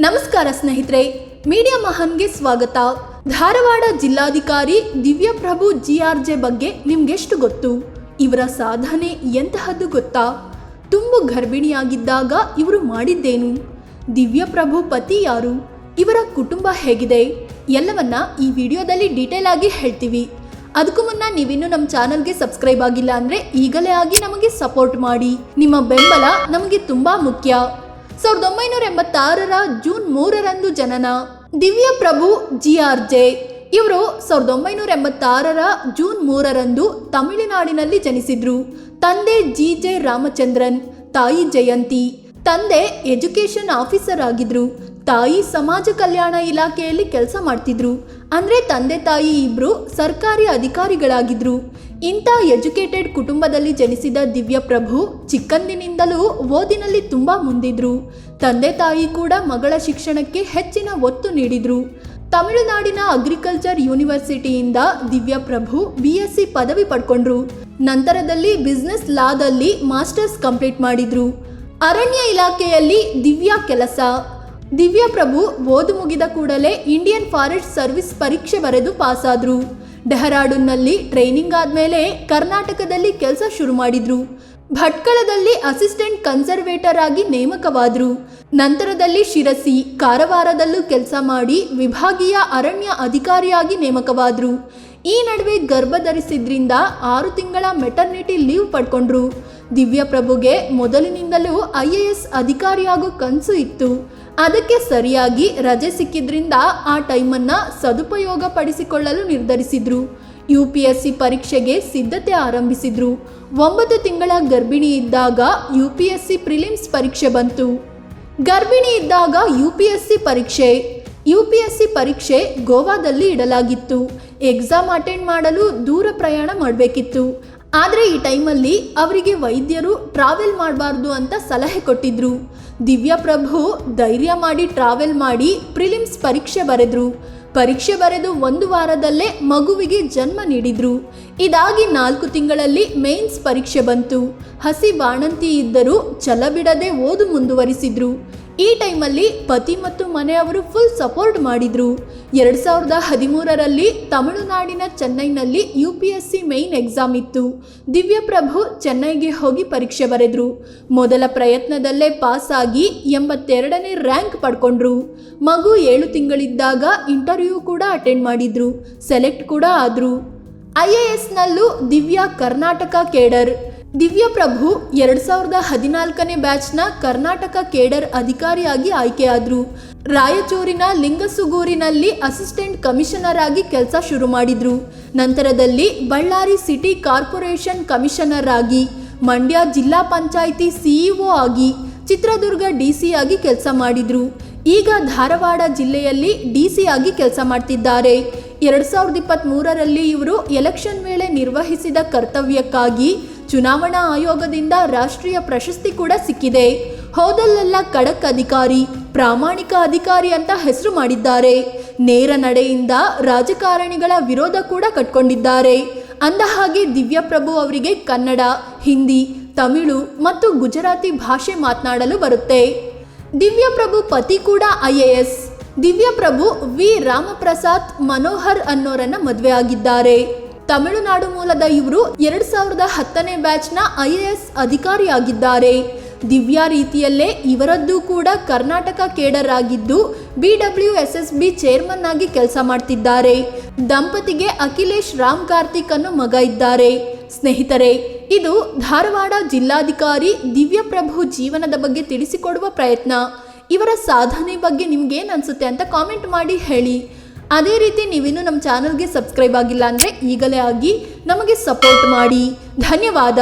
ನಮಸ್ಕಾರ ಸ್ನೇಹಿತರೆ, ಮೀಡಿಯಾ ಮಹಾನ್ಗೆ ಸ್ವಾಗತ. ಧಾರವಾಡ ಜಿಲ್ಲಾಧಿಕಾರಿ ದಿವ್ಯಪ್ರಭು GRJ ಬಗ್ಗೆ ನಿಮ್ಗೆಷ್ಟು ಗೊತ್ತು? ಇವರ ಸಾಧನೆ ಎಂತಹದ್ದು ಗೊತ್ತಾ? ತುಂಬು ಗರ್ಭಿಣಿಯಾಗಿದ್ದಾಗ ಇವರು ಮಾಡಿದ್ದೇನು? ದಿವ್ಯಪ್ರಭು ಪತಿ ಯಾರು? ಇವರ ಕುಟುಂಬ ಹೇಗಿದೆ? ಎಲ್ಲವನ್ನ ಈ ವಿಡಿಯೋದಲ್ಲಿ ಡೀಟೇಲ್ ಆಗಿ ಹೇಳ್ತೀವಿ. ಅದಕ್ಕೂ ಮುನ್ನ ನೀವಿನ್ನೂ ನಮ್ಮ ಚಾನಲ್ಗೆ ಸಬ್ಸ್ಕ್ರೈಬ್ ಆಗಿಲ್ಲ ಅಂದರೆ ಈಗಲೇ ಆಗಿ ನಮಗೆ ಸಪೋರ್ಟ್ ಮಾಡಿ. ನಿಮ್ಮ ಬೆಂಬಲ ನಮಗೆ ತುಂಬ ಮುಖ್ಯ. 1986ರ ಜೂನ್ 3ರಂದು ಜನನ. ದಿವ್ಯಪ್ರಭು GRJ ಇವರು 1986ರ ಜೂನ್ 3ರಂದು ತಮಿಳುನಾಡಿನಲ್ಲಿ ಜನಿಸಿದ್ರು. ತಂದೆ GJ ರಾಮಚಂದ್ರನ್, ತಾಯಿ ಜಯಂತಿ. ತಂದೆ ಎಜುಕೇಶನ್ ಆಫೀಸರ್ ಆಗಿದ್ರು, ತಾಯಿ ಸಮಾಜ ಕಲ್ಯಾಣ ಇಲಾಖೆಯಲ್ಲಿ ಕೆಲಸ ಮಾಡ್ತಿದ್ರು. ಅಂದರೆ ತಂದೆ ತಾಯಿ ಇಬ್ರು ಸರ್ಕಾರಿ ಅಧಿಕಾರಿಗಳಾಗಿದ್ರು. ಇಂಥ ಎಜುಕೇಟೆಡ್ ಕುಟುಂಬದಲ್ಲಿ ಜನಿಸಿದ ದಿವ್ಯಪ್ರಭು ಚಿಕ್ಕಂದಿನಿಂದಲೂ ಓದಿನಲ್ಲಿ ತುಂಬ ಮುಂದಿದ್ರು. ತಂದೆ ತಾಯಿ ಕೂಡ ಮಗಳ ಶಿಕ್ಷಣಕ್ಕೆ ಹೆಚ್ಚಿನ ಒತ್ತು ನೀಡಿದ್ರು. ತಮಿಳುನಾಡಿನ ಅಗ್ರಿಕಲ್ಚರ್ ಯೂನಿವರ್ಸಿಟಿಯಿಂದ ದಿವ್ಯಪ್ರಭು BSc ಪದವಿ ಪಡ್ಕೊಂಡ್ರು. ನಂತರದಲ್ಲಿ ಬಿಸ್ನೆಸ್ ಲಾದಲ್ಲಿ ಮಾಸ್ಟರ್ಸ್ ಕಂಪ್ಲೀಟ್ ಮಾಡಿದ್ರು. ಅರಣ್ಯ ಇಲಾಖೆಯಲ್ಲಿ ದಿವ್ಯಾ ಕೆಲಸ. ದಿವ್ಯಪ್ರಭು ಓದು ಮುಗಿದ ಕೂಡಲೇ ಇಂಡಿಯನ್ ಫಾರೆಸ್ಟ್ ಸರ್ವಿಸ್ ಪರೀಕ್ಷೆ ಬರೆದು ಪಾಸಾದ್ರು. ಡೆಹರಾಡೂನ್ನಲ್ಲಿ ಟ್ರೈನಿಂಗ್ ಆದಮೇಲೆ ಕರ್ನಾಟಕದಲ್ಲಿ ಕೆಲಸ ಶುರು ಮಾಡಿದ್ರು. ಭಟ್ಕಳದಲ್ಲಿ ಅಸಿಸ್ಟೆಂಟ್ ಕನ್ಸರ್ವೇಟರ್ ಆಗಿ ನೇಮಕವಾದ್ರು. ನಂತರದಲ್ಲಿ ಶಿರಸಿ, ಕಾರವಾರದಲ್ಲೂ ಕೆಲಸ ಮಾಡಿ ವಿಭಾಗೀಯ ಅರಣ್ಯ ಅಧಿಕಾರಿಯಾಗಿ ನೇಮಕವಾದ್ರು. ಈ ನಡುವೆ ಗರ್ಭ ಧರಿಸಿದ್ರಿಂದ 6 ತಿಂಗಳ ಮೆಟರ್ನಿಟಿ ಲೀವ್ ಪಡ್ಕೊಂಡ್ರು. ದಿವ್ಯಪ್ರಭುಗೆ ಮೊದಲಿನಿಂದಲೂ IAS ಅಧಿಕಾರಿಯಾಗೋ ಕನಸು ಇತ್ತು. ಅದಕ್ಕೆ ಸರಿಯಾಗಿ ರಜೆ ಸಿಕ್ಕಿದ್ರಿಂದ ಆ ಟೈಮನ್ನು ಸದುಪಯೋಗ ಪಡಿಸಿಕೊಳ್ಳಲು ನಿರ್ಧರಿಸಿದ್ರು. UPSC ಪರೀಕ್ಷೆಗೆ ಸಿದ್ಧತೆ ಆರಂಭಿಸಿದ್ರು. 9 ತಿಂಗಳ ಗರ್ಭಿಣಿ ಇದ್ದಾಗ UPSC ಪ್ರಿಲಿಮ್ಸ್ ಪರೀಕ್ಷೆ ಬಂತು. ಗರ್ಭಿಣಿ ಇದ್ದಾಗ UPSC ಪರೀಕ್ಷೆ ಗೋವಾದಲ್ಲಿ ಇಡಲಾಗಿತ್ತು. ಎಕ್ಸಾಮ್ ಅಟೆಂಡ್ ಮಾಡಲು ದೂರ ಪ್ರಯಾಣ ಮಾಡಬೇಕಿತ್ತು. ಆದರೆ ಈ ಟೈಮಲ್ಲಿ ಅವರಿಗೆ ವೈದ್ಯರು ಟ್ರಾವೆಲ್ ಮಾಡಬಾರ್ದು ಅಂತ ಸಲಹೆ ಕೊಟ್ಟಿದ್ರು. ದಿವ್ಯಪ್ರಭು ಧೈರ್ಯ ಮಾಡಿ ಟ್ರಾವೆಲ್ ಮಾಡಿ ಪ್ರಿಲಿಮ್ಸ್ ಪರೀಕ್ಷೆ ಬರೆದ್ರು. ಪರೀಕ್ಷೆ ಬರೆದು 1 ವಾರದಲ್ಲೇ ಮಗುವಿಗೆ ಜನ್ಮ ನೀಡಿದ್ರು. ಇದಾಗಿ 4 ತಿಂಗಳಲ್ಲಿ ಮೇನ್ಸ್ ಪರೀಕ್ಷೆ ಬಂತು. ಹಸಿ ಬಾಣಂತಿ ಇದ್ದರೂ ಛಲ ಬಿಡದೆ ಓದು ಮುಂದುವರಿಸಿದ್ರು. ಈ ಟೈಮಲ್ಲಿ ಪತಿ ಮತ್ತು ಮನೆಯವರು ಫುಲ್ ಸಪೋರ್ಟ್ ಮಾಡಿದ್ರು. 2013ರಲ್ಲಿ ತಮಿಳುನಾಡಿನ ಚೆನ್ನೈನಲ್ಲಿ UPSC ಮೇನ್ ಎಕ್ಸಾಮ್ ಇತ್ತು. ದಿವ್ಯಪ್ರಭು ಚೆನ್ನೈಗೆ ಹೋಗಿ ಪರೀಕ್ಷೆ ಬರೆದ್ರು. ಮೊದಲ ಪ್ರಯತ್ನದಲ್ಲೇ ಪಾಸ್ ಆಗಿ 82ನೇ ರ್ಯಾಂಕ್ ಪಡ್ಕೊಂಡ್ರು. ಮಗು 7 ತಿಂಗಳಿದ್ದಾಗ ಇಂಟರ್ವ್ಯೂ ಕೂಡ ಅಟೆಂಡ್ ಮಾಡಿದ್ರು. ಸೆಲೆಕ್ಟ್ ಕೂಡ ಆದ್ರು. IASನಲ್ಲೂ ದಿವ್ಯಾ ಕರ್ನಾಟಕ ಕೇಡರ್. ದಿವ್ಯಪ್ರಭು 2014ನೇ ಬ್ಯಾಚ್ನ ಕರ್ನಾಟಕ ಕೇಡರ್ ಅಧಿಕಾರಿಯಾಗಿ ಆಯ್ಕೆಯಾದರು. ರಾಯಚೂರಿನ ಲಿಂಗಸುಗೂರಿನಲ್ಲಿ ಅಸಿಸ್ಟೆಂಟ್ ಕಮಿಷನರ್ ಆಗಿ ಕೆಲಸ ಶುರು ಮಾಡಿದ್ರು. ನಂತರದಲ್ಲಿ ಬಳ್ಳಾರಿ ಸಿಟಿ ಕಾರ್ಪೊರೇಷನ್ ಕಮಿಷನರ್ ಆಗಿ, ಮಂಡ್ಯ ಜಿಲ್ಲಾ ಪಂಚಾಯಿತಿ CEO ಆಗಿ, ಚಿತ್ರದುರ್ಗ DC ಆಗಿ ಕೆಲಸ ಮಾಡಿದ್ರು. ಈಗ ಧಾರವಾಡ ಜಿಲ್ಲೆಯಲ್ಲಿ DC ಆಗಿ ಕೆಲಸ ಮಾಡ್ತಿದ್ದಾರೆ. 2023ರಲ್ಲಿ ಇವರು ಎಲೆಕ್ಷನ್ ವೇಳೆ ನಿರ್ವಹಿಸಿದ ಕರ್ತವ್ಯಕ್ಕಾಗಿ ಚುನಾವಣಾ ಆಯೋಗದಿಂದ ರಾಷ್ಟ್ರೀಯ ಪ್ರಶಸ್ತಿ ಕೂಡ ಸಿಕ್ಕಿದೆ. ಹೋದಲ್ಲೆಲ್ಲ ಖಡಕ್ ಅಧಿಕಾರಿ, ಪ್ರಾಮಾಣಿಕ ಅಧಿಕಾರಿ ಅಂತ ಹೆಸರು ಮಾಡಿದ್ದಾರೆ. ನೇರ ನಡೆಯಿಂದ ರಾಜಕಾರಣಿಗಳ ವಿರೋಧ ಕೂಡ ಕಟ್ಕೊಂಡಿದ್ದಾರೆ. ಅಂದಹಾಗೆ ದಿವ್ಯಪ್ರಭು ಅವರಿಗೆ ಕನ್ನಡ, ಹಿಂದಿ, ತಮಿಳು ಮತ್ತು ಗುಜರಾತಿ ಭಾಷೆ ಮಾತನಾಡಲು ಬರುತ್ತೆ. ದಿವ್ಯಪ್ರಭು ಪತಿ ಕೂಡ IAS. ದಿವ್ಯಪ್ರಭು V ರಾಮಪ್ರಸಾದ್ ಮನೋಹರ್ ಅನ್ನೋರನ್ನ ಮದುವೆ ಆಗಿದ್ದಾರೆ. ತಮಿಳುನಾಡು ಮೂಲದ ಇವರು 2010ನೇ ಬ್ಯಾಚ್ನ IAS ಅಧಿಕಾರಿಯಾಗಿದ್ದಾರೆ. ದಿವ್ಯಾ ರೀತಿಯಲ್ಲೇ ಇವರದ್ದು ಕೂಡ ಕರ್ನಾಟಕ ಕೇಡರ್ ಆಗಿದ್ದು BWSSB ಚೇರ್ಮನ್ ಆಗಿ ಕೆಲಸ ಮಾಡ್ತಿದ್ದಾರೆ. ದಂಪತಿಗೆ ಅಖಿಲೇಶ್ ರಾಮ್ ಕಾರ್ತಿಕ್ ಅನ್ನೋ ಮಗ ಇದ್ದಾರೆ. ಸ್ನೇಹಿತರೆ, ಇದು ಧಾರವಾಡ ಜಿಲ್ಲಾಧಿಕಾರಿ ದಿವ್ಯಪ್ರಭು ಜೀವನದ ಬಗ್ಗೆ ತಿಳಿಸಿಕೊಡುವ ಪ್ರಯತ್ನ. ಇವರ ಸಾಧನೆ ಬಗ್ಗೆ ನಿಮ್ಗೇನು ಅನಿಸುತ್ತೆ ಅಂತ ಕಾಮೆಂಟ್ ಮಾಡಿ ಹೇಳಿ. ಅದೇ ರೀತಿ ನೀವಿನ್ನೂ ನಮ್ಮ ಚಾನಲ್ಗೆ ಸಬ್ಸ್ಕ್ರೈಬ್ ಆಗಿಲ್ಲ ಅಂದರೆ ಈಗಲೇ ಆಗಿ ನಮಗೆ ಸಪೋರ್ಟ್ ಮಾಡಿ. ಧನ್ಯವಾದ.